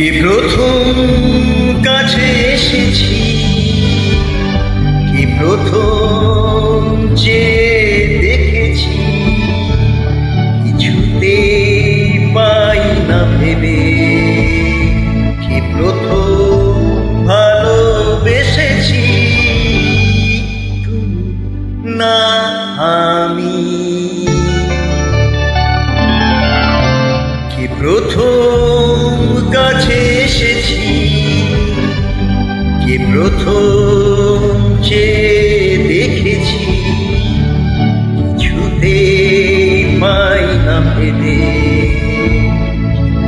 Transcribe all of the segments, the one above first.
কি প্রথম কাছে এসেছি, কি প্রথম চেয়ে দেখেছি, কিছুতে পাই না ভেবে, কি প্রথম ভালোবেসেছি তুমি না আমি। কি প্রথম কাছে এসেছি, কি প্রথম চেয়ে দেখেছি, কিছুতে পাই না ভেবে,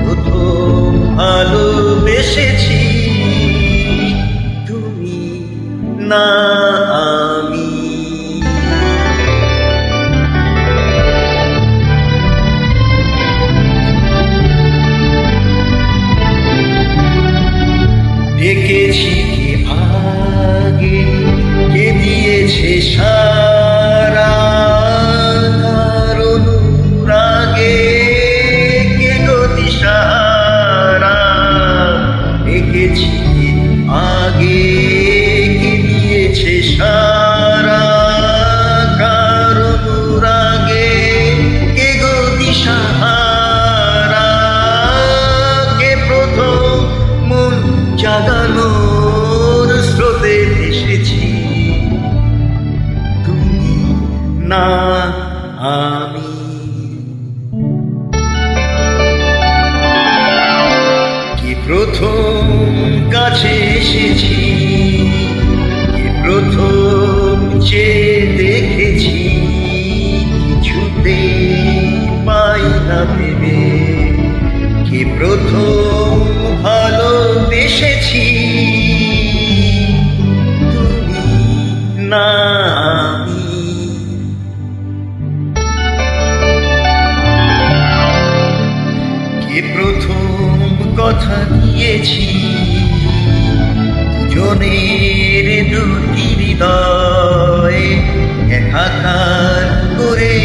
প্রথম ভালোবেসেছি তুমি না আমি। ডেকেছি কি আগে, কে দিয়েছে সারা, তার অনুরাগে কে গতি সারা। ডেকেছি কি আগে, কে দিয়েছে সারা, কার অনুরাগে কে গতি সাহারা। কে প্রথম মন জাগানোর স্রোতে এসেছি তুমি না আমি। কি প্রথম কাছে এসেছি, কি প্রথম চেয়ে দেখেছি, কিছুতে পাই না ভেবে, কি প্রথম ভালোবেসেছি তুমি না আমি। কি প্রথম কথা দিয়েছি, দুজনের দুটি হৃদয় একাকার করে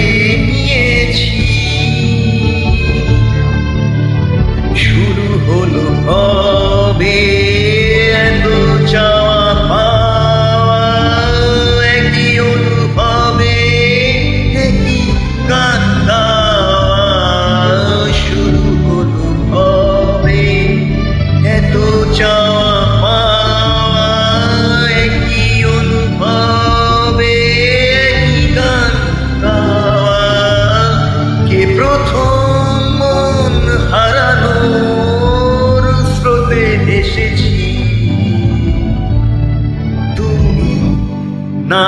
নিয়েছি। শুরু হলো কবে এত চাওয়া পাওয়া, একই অনুভবে একই গান গাওয়া। শুরু হলো কবে এত চাওয়া পাওয়া, একই অনুভবে একই গান গাওয়া। কে প্রথম মন হারানোর স্রোতে এসেছি তুমি না